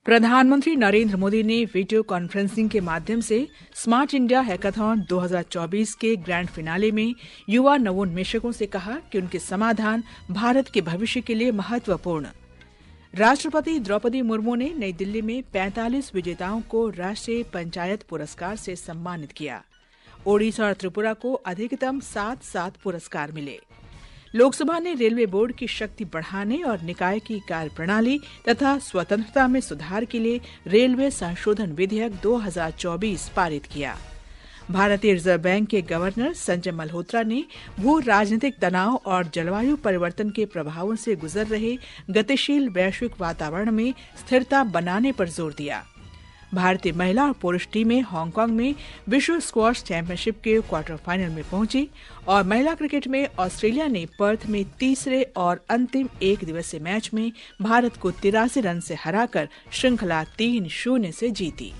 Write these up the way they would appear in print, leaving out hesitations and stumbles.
प्रधानमंत्री नरेंद्र मोदी ने video conferencing के माध्यम से स्मार्ट इंडिया हैकाथॉन 2024 के ग्रैंड फिनाले में युवा नवोन्मेषकों से कहा कि उनके समाधान भारत के भविष्य के लिए महत्वपूर्ण। राष्ट्रपति द्रौपदी मुर्मू ने नई दिल्ली में 45 विजेताओं को राष्ट्रीय पंचायत पुरस्कार से सम्मानित किया। ओडिशा और त्रिपुरा को अधिकतम 7-7 पुरस्कार मिले। लोकसभा ने रेलवे बोर्ड की शक्ति बढ़ाने और निकाय की कार्यप्रणाली तथा स्वतंत्रता में सुधार के लिए रेलवे संशोधन विधेयक 2024 पारित किया। भारतीय रिजर्व बैंक के गवर्नर संजय मल्होत्रा ने भू राजनीतिक तनाव और जलवायु परिवर्तन के प्रभावों से गुजर रहे गतिशील वैश्विक वातावरण में स्थिरता बनाने पर जोर दिया। भारतीय महिला और पुरुष टीमें हांगकांग में विश्व स्क्वॉश चैंपियनशिप के क्वार्टर फाइनल में पहुंची और महिला क्रिकेट में ऑस्ट्रेलिया ने पर्थ में तीसरे और अंतिम एक दिवसीय मैच में भारत को 83 रन से हराकर श्रृंखला 3-0 से जीती।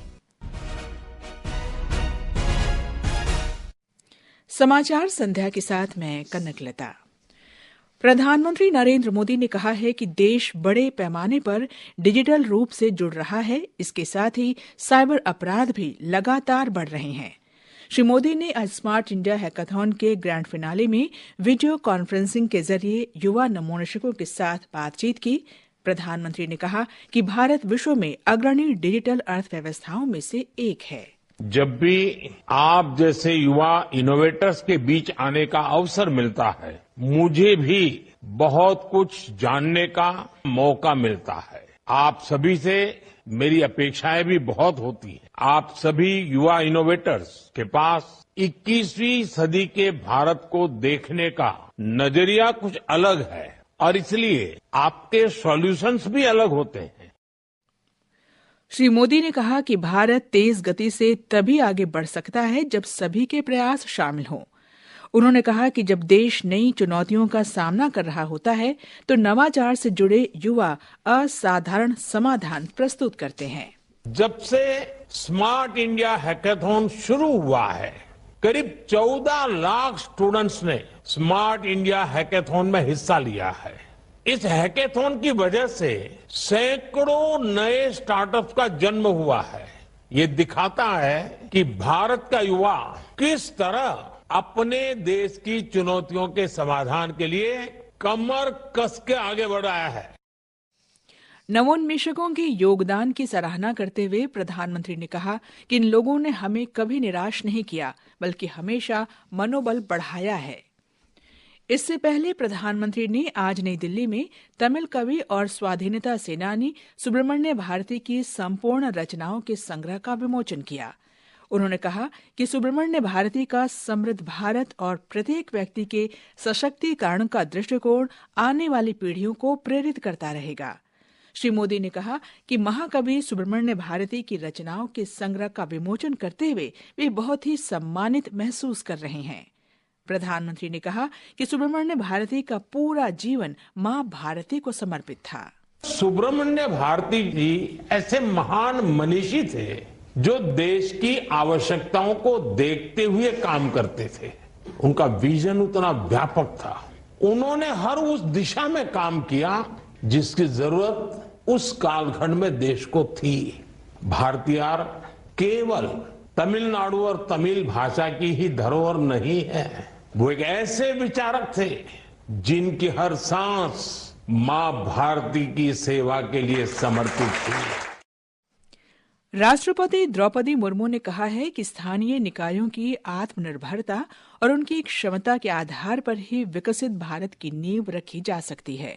समाचार संध्या के साथ मैं कनकलता। प्रधानमंत्री नरेंद्र मोदी ने कहा है कि देश बड़े पैमाने पर डिजिटल रूप से जुड़ रहा है। इसके साथ ही साइबर अपराध भी लगातार बढ़ रहे हैं। श्री मोदी ने आज स्मार्ट इंडिया हैकाथॉन के ग्रैंड फिनाले में वीडियो कॉन्फ्रेंसिंग के जरिए युवा नवोन्मेषकों के साथ बातचीत की। प्रधानमंत्री ने कहा कि भारत विश्व में अग्रणी डिजिटल अर्थव्यवस्थाओं में से एक है। जब भी आप जैसे युवा इनोवेटर्स के बीच आने का अवसर मिलता है, मुझे भी बहुत कुछ जानने का मौका मिलता है। आप सभी से मेरी अपेक्षाएं भी बहुत होती हैं। आप सभी युवा इनोवेटर्स के पास 21वीं सदी के भारत को देखने का नजरिया कुछ अलग है और इसलिए आपके सॉल्यूशंस भी अलग होते हैं। श्री मोदी ने कहा कि भारत तेज गति से तभी आगे बढ़ सकता है जब सभी के प्रयास शामिल हों। उन्होंने कहा कि जब देश नई चुनौतियों का सामना कर रहा होता है तो नवाचार से जुड़े युवा असाधारण समाधान प्रस्तुत करते हैं। जब से स्मार्ट इंडिया हैकाथॉन शुरू हुआ है, करीब 14 लाख स्टूडेंट्स ने स्मार्ट इंडिया हैकाथॉन में हिस्सा लिया है। इस हैकाथॉन की वजह से सैकड़ों नए स्टार्टअप्स का जन्म हुआ है। ये दिखाता है कि भारत का युवा किस तरह अपने देश की चुनौतियों के समाधान के लिए कमर कस के आगे बढ़ रहा है। नवोन्मेषकों के योगदान की सराहना करते हुए प्रधानमंत्री ने कहा कि इन लोगों ने हमें कभी निराश नहीं किया, बल्कि हमेशा मनोबल बढ़ाया है। इससे पहले प्रधानमंत्री ने आज नई दिल्ली में तमिल कवि और स्वाधीनता सेनानी सुब्रमण्य भारती की संपूर्ण रचनाओं के संग्रह का विमोचन किया। उन्होंने कहा कि सुब्रमण्य भारती का समृद्ध भारत और प्रत्येक व्यक्ति के सशक्तिकरण का दृष्टिकोण आने वाली पीढ़ियों को प्रेरित करता रहेगा। श्री मोदी ने कहा कि महाकवि सुब्रमण्य भारती की रचनाओं के संग्रह का विमोचन करते हुए वे बहुत ही सम्मानित महसूस कर रहे हैं। प्रधानमंत्री ने कहा कि सुब्रमण्य भारती का पूरा जीवन मां भारती को समर्पित था। सुब्रमण्य भारती जी ऐसे महान मनीषी थे जो देश की आवश्यकताओं को देखते हुए काम करते थे। उनका विजन उतना व्यापक था। उन्होंने हर उस दिशा में काम किया जिसकी जरूरत उस कालखंड में देश को थी। भारतीयार केवल तमिलनाडु और तमिल भाषा की ही धरोहर नहीं है, वो एक ऐसे विचारक थे जिनकी हर सांस मां भारती की सेवा के लिए समर्पित थी। राष्ट्रपति द्रौपदी मुर्मू ने कहा है कि स्थानीय निकायों की आत्मनिर्भरता और उनकी क्षमता के आधार पर ही विकसित भारत की नींव रखी जा सकती है।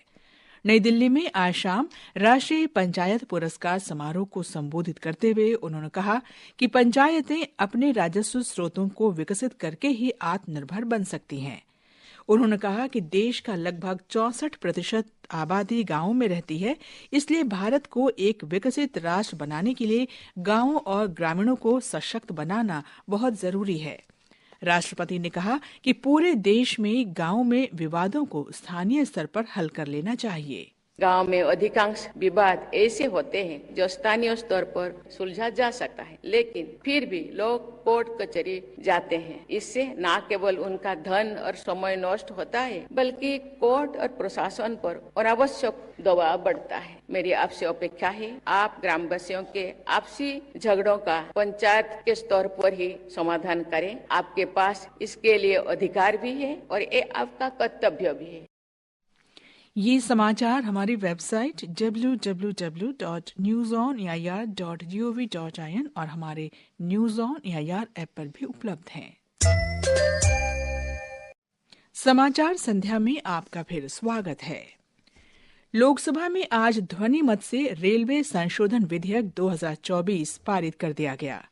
नई दिल्ली में आज शाम राष्ट्रीय पंचायत पुरस्कार समारोह को संबोधित करते हुए उन्होंने कहा कि पंचायतें अपने राजस्व स्रोतों को विकसित करके ही आत्मनिर्भर बन सकती हैं। उन्होंने कहा कि देश का लगभग 64% आबादी गांवों में रहती है, इसलिए भारत को एक विकसित राष्ट्र बनाने के लिए गांवों और ग्रामीणों को सशक्त बनाना बहुत जरूरी है। राष्ट्रपति ने कहा कि पूरे देश में गांवों में विवादों को स्थानीय स्तर पर हल कर लेना चाहिए। गांव में अधिकांश विवाद ऐसे होते हैं जो स्थानीय स्तर पर सुलझा जा सकता है, लेकिन फिर भी लोग कोर्ट कचहरी जाते हैं। इससे न केवल उनका धन और समय नष्ट होता है, बल्कि कोर्ट और प्रशासन पर अनावश्यक दबाव बढ़ता है। मेरी आपसे अपेक्षा है आप ग्रामवासियों के आपसी झगड़ों का पंचायत के स्तर पर ही समाधान करें। आपके पास इसके लिए अधिकार भी है और ये आपका कर्तव्य भी है। ये समाचार हमारी वेबसाइट www.newsonair.gov.in और हमारे न्यूज ऑन एआईआर ऐप पर भी उपलब्ध हैं। समाचार संध्या में आपका फिर स्वागत है। लोकसभा में आज ध्वनि मत से रेलवे संशोधन विधेयक 2024 पारित कर दिया गया।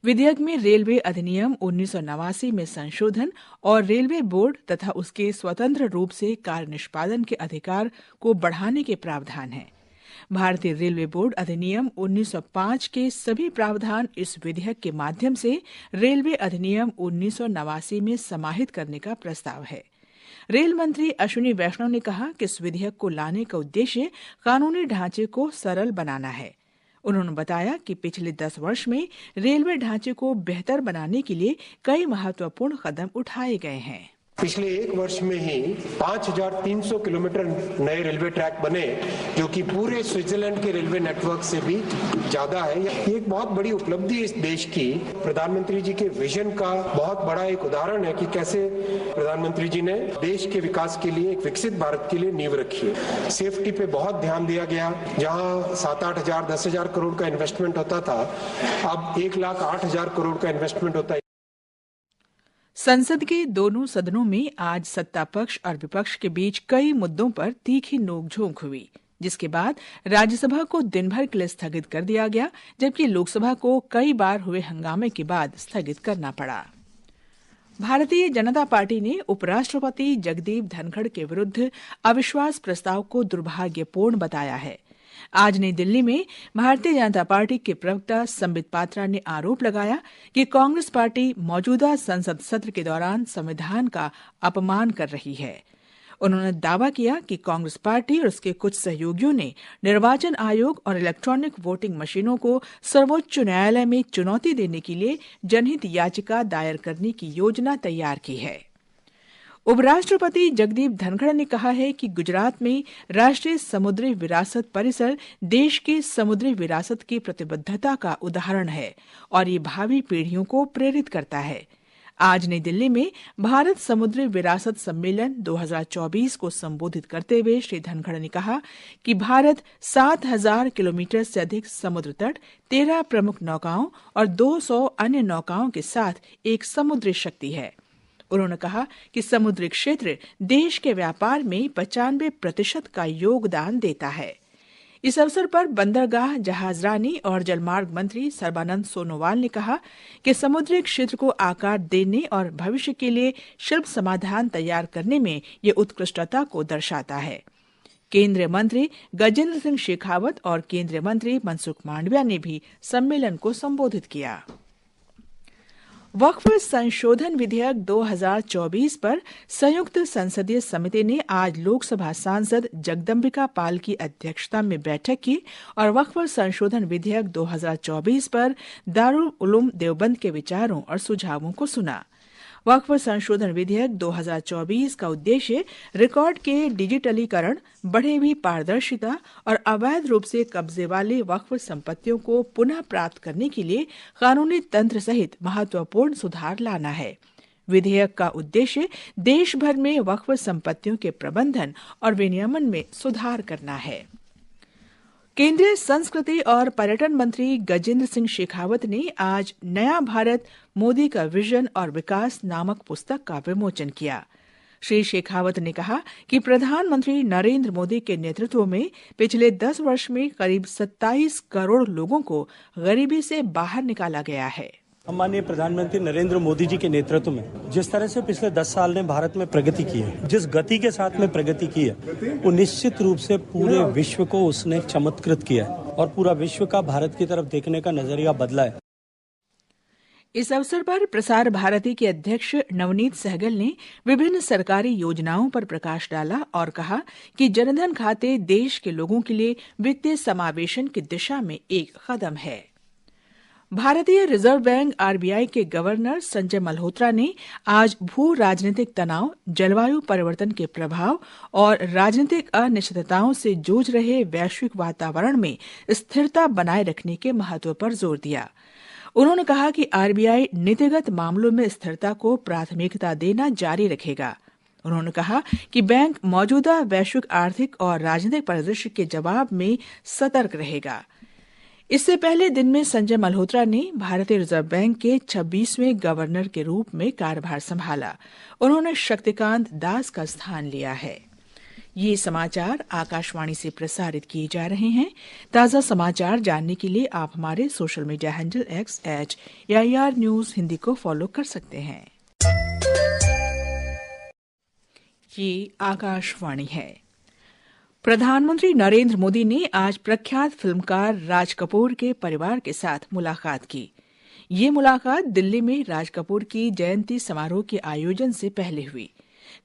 विधेयक में रेलवे अधिनियम 1989 में संशोधन और रेलवे बोर्ड तथा उसके स्वतंत्र रूप से कार्य निष्पादन के अधिकार को बढ़ाने के प्रावधान हैं। भारतीय रेलवे बोर्ड अधिनियम 1905 के सभी प्रावधान इस विधेयक के माध्यम से रेलवे अधिनियम 1989 में समाहित करने का प्रस्ताव है। रेल मंत्री अश्विनी वैष्णव ने कहा कि इस विधेयक को लाने का उद्देश्य कानूनी ढांचे को सरल बनाना है। उन्होंने बताया कि पिछले 10 वर्ष में रेलवे ढांचे को बेहतर बनाने के लिए कई महत्वपूर्ण कदम उठाए गए हैं। पिछले 1 वर्ष में ही 5,300 किलोमीटर नए रेलवे ट्रैक बने, जो कि पूरे स्विट्जरलैंड के रेलवे नेटवर्क से भी ज्यादा है। ये एक बहुत बड़ी उपलब्धि है इस देश की। प्रधानमंत्री जी के विजन का बहुत बड़ा एक उदाहरण है कि कैसे प्रधानमंत्री जी ने देश के विकास के लिए, एक विकसित भारत के लिए नींव रखी है। सेफ्टी पे बहुत ध्यान दिया गया। जहां 7-8 हजार 10 हजार करोड़ का इन्वेस्टमेंट होता था, अब 1,08,000 करोड़ का इन्वेस्टमेंट होता है। संसद के दोनों सदनों में आज सत्ता पक्ष और विपक्ष के बीच कई मुद्दों पर तीखी नोकझोंक हुई, जिसके बाद राज्यसभा को दिन भर के लिए स्थगित कर दिया गया, जबकि लोकसभा को कई बार हुए हंगामे के बाद स्थगित करना पड़ा। भारतीय जनता पार्टी ने उपराष्ट्रपति जगदीप धनखड़ के विरुद्ध अविश्वास प्रस्ताव को दुर्भाग्यपूर्ण बताया है। आज नई दिल्ली में भारतीय जनता पार्टी के प्रवक्ता संबित पात्रा ने आरोप लगाया कि कांग्रेस पार्टी मौजूदा संसद सत्र के दौरान संविधान का अपमान कर रही है। उन्होंने दावा किया कि कांग्रेस पार्टी और उसके कुछ सहयोगियों ने निर्वाचन आयोग और इलेक्ट्रॉनिक वोटिंग मशीनों को सर्वोच्च न्यायालय में चुनौती देने के लिए जनहित याचिका दायर करने की योजना तैयार की है। उपराष्ट्रपति जगदीप धनखड़ ने कहा है कि गुजरात में राष्ट्रीय समुद्री विरासत परिसर देश की समुद्री विरासत की प्रतिबद्धता का उदाहरण है और ये भावी पीढ़ियों को प्रेरित करता है। आज नई दिल्ली में भारत समुद्री विरासत सम्मेलन 2024 को संबोधित करते हुए श्री धनखड़ ने कहा कि भारत 7,000 किलोमीटर से अधिक समुद्र तट, 13 प्रमुख नौकाओं और 200 अन्य नौकाओं के साथ एक समुद्री शक्ति है। उन्होंने कहा कि समुद्री क्षेत्र देश के व्यापार में 95% का योगदान देता है। इस अवसर पर बंदरगाह, जहाजरानी और जलमार्ग मंत्री सर्बानंद सोनोवाल ने कहा कि समुद्री क्षेत्र को आकार देने और भविष्य के लिए शिल्प समाधान तैयार करने में ये उत्कृष्टता को दर्शाता है। केंद्रीय मंत्री गजेंद्र सिंह शेखावत और केंद्रीय मंत्री मनसुख मांडविया ने भी सम्मेलन को संबोधित किया। वक्फ संशोधन विधेयक 2024 पर संयुक्त संसदीय समिति ने आज लोकसभा सांसद जगदम्बिका पाल की अध्यक्षता में बैठक की और वक्फ संशोधन विधेयक 2024 पर दारुल उलूम देवबंद के विचारों और सुझावों को सुना। वक्फ संशोधन विधेयक 2024 का उद्देश्य रिकॉर्ड के डिजिटलीकरण, बढ़ी हुई पारदर्शिता और अवैध रूप से कब्जे वाले वक्फ संपत्तियों को पुनः प्राप्त करने के लिए कानूनी तंत्र सहित महत्वपूर्ण सुधार लाना है। विधेयक का उद्देश्य देश भर में वक्फ संपत्तियों के प्रबंधन और विनियमन में सुधार करना है। केंद्रीय संस्कृति और पर्यटन मंत्री गजेंद्र सिंह शेखावत ने आज नया भारत, मोदी का विजन और विकास नामक पुस्तक का विमोचन किया। श्री शेखावत ने कहा कि प्रधानमंत्री नरेंद्र मोदी के नेतृत्व में पिछले 10 वर्ष में करीब 27 करोड़ लोगों को गरीबी से बाहर निकाला गया है। माननीय प्रधानमंत्री नरेंद्र मोदी जी के नेतृत्व में जिस तरह से पिछले 10 साल ने भारत में प्रगति की है, जिस गति के साथ में प्रगति की है, वो निश्चित रूप से पूरे विश्व को उसने चमत्कृत किया है और पूरा विश्व का भारत की तरफ देखने का नजरिया बदला है। इस अवसर पर प्रसार भारती के अध्यक्ष नवनीत सहगल ने विभिन्न सरकारी योजनाओं पर प्रकाश डाला और कहा कि जनधन खाते देश के लोगों के लिए वित्तीय समावेशन की दिशा में एक कदम है। भारतीय रिजर्व बैंक आरबीआई के गवर्नर संजय मल्होत्रा ने आज भू राजनीतिक तनाव, जलवायु परिवर्तन के प्रभाव और राजनीतिक अनिश्चितताओं से जूझ रहे वैश्विक वातावरण में स्थिरता बनाए रखने के महत्व पर जोर दिया। उन्होंने कहा कि आरबीआई नीतिगत मामलों में स्थिरता को प्राथमिकता देना जारी रखेगा। उन्होंने कहा कि बैंक मौजूदा वैश्विक आर्थिक और राजनीतिक परिदृश्य के जवाब में सतर्क रहेगा। इससे पहले दिन में संजय मल्होत्रा ने भारतीय रिजर्व बैंक के 26वें गवर्नर के रूप में कार्यभार संभाला। उन्होंने शक्तिकांत दास का स्थान लिया है। ये समाचार आकाशवाणी से प्रसारित किए जा रहे हैं। ताज़ा समाचार जानने के लिए आप हमारे social media handle @AIR News Hindi को फॉलो कर सकते हैं। ये आकाशवाणी है। प्रधानमंत्री नरेंद्र मोदी ने आज प्रख्यात फिल्मकार राज कपूर के परिवार के साथ मुलाकात की। ये मुलाकात दिल्ली में राज कपूर की जयंती समारोह के आयोजन से पहले हुई।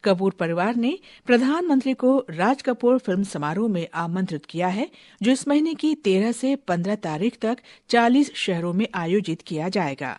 कपूर परिवार ने प्रधानमंत्री को राज कपूर फिल्म समारोह में आमंत्रित किया है, जो इस महीने की 13 से 15 तारीख तक 40 शहरों में आयोजित किया जाएगा।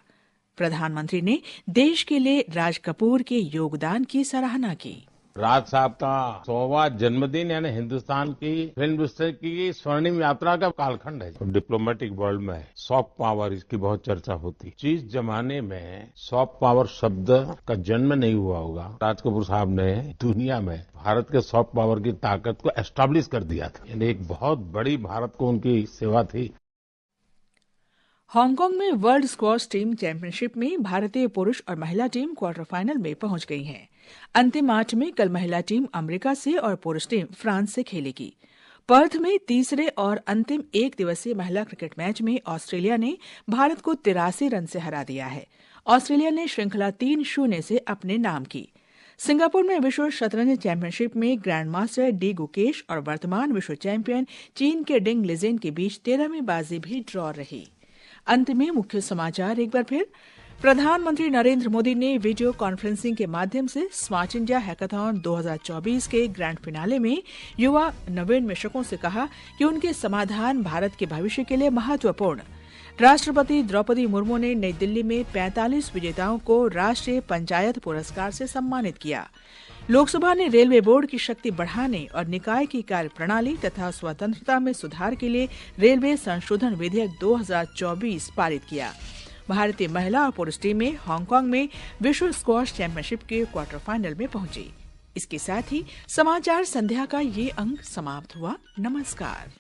प्रधानमंत्री ने देश के लिए राज कपूर के योगदान की सराहना की। राज साहब का 100वां जन्मदिन यानी हिंदुस्तान की फिल्म इंडस्ट्री की स्वर्णिम यात्रा का कालखंड है। डिप्लोमेटिक वर्ल्ड में सॉफ्ट पावर इसकी बहुत चर्चा होती। जिस जमाने में सॉफ्ट पावर शब्द का जन्म नहीं हुआ होगा, राज कपूर साहब ने दुनिया में भारत के सॉफ्ट पावर की ताकत को एस्टैब्लिश कर दिया था। यानी एक बहुत बड़ी भारत को उनकी सेवा थी। हांगकांग में वर्ल्ड स्क्वॉश टीम चैंपियनशिप में भारतीय पुरुष और महिला टीम क्वार्टर फाइनल में पहुंच गई हैं। अंतिम 8 में कल महिला टीम अमेरिका से और पुरुष टीम फ्रांस से खेलेगी। पर्थ में तीसरे और अंतिम एक दिवसीय महिला क्रिकेट मैच में ऑस्ट्रेलिया ने भारत को 83 रन से हरा दिया है। ऑस्ट्रेलिया ने श्रृंखला 3-0 से अपने नाम की। सिंगापुर में विश्व शतरंज चैंपियनशिप में ग्रैंड मास्टर डी गुकेश और वर्तमान विश्व चैंपियन चीन के डिंग लिजेन के बीच 13वीं बाजी भी ड्रॉ रही। अंत में मुख्य समाचार एक बार फिर। प्रधानमंत्री नरेंद्र मोदी ने वीडियो कॉन्फ्रेंसिंग के माध्यम से स्मार्ट इंडिया हैकाथॉन 2024 के ग्रैंड फिनाले में युवा नवोन्मेषकों से कहा कि उनके समाधान भारत के भविष्य के लिए महत्वपूर्ण। राष्ट्रपति द्रौपदी मुर्मू ने नई दिल्ली में 45 विजेताओं को राष्ट्रीय पंचायत पुरस्कार से सम्मानित किया। लोकसभा ने रेलवे बोर्ड की शक्ति बढ़ाने और निकाय की कार्यप्रणाली तथा स्वतंत्रता में सुधार के लिए रेलवे संशोधन विधेयक 2024 पारित किया। भारतीय महिला और पुरुष टीमें हांगकांग में विश्व स्क्वॉश चैंपियनशिप के क्वार्टर फाइनल में पहुंची। इसके साथ ही समाचार संध्या का ये अंक समाप्त हुआ। नमस्कार।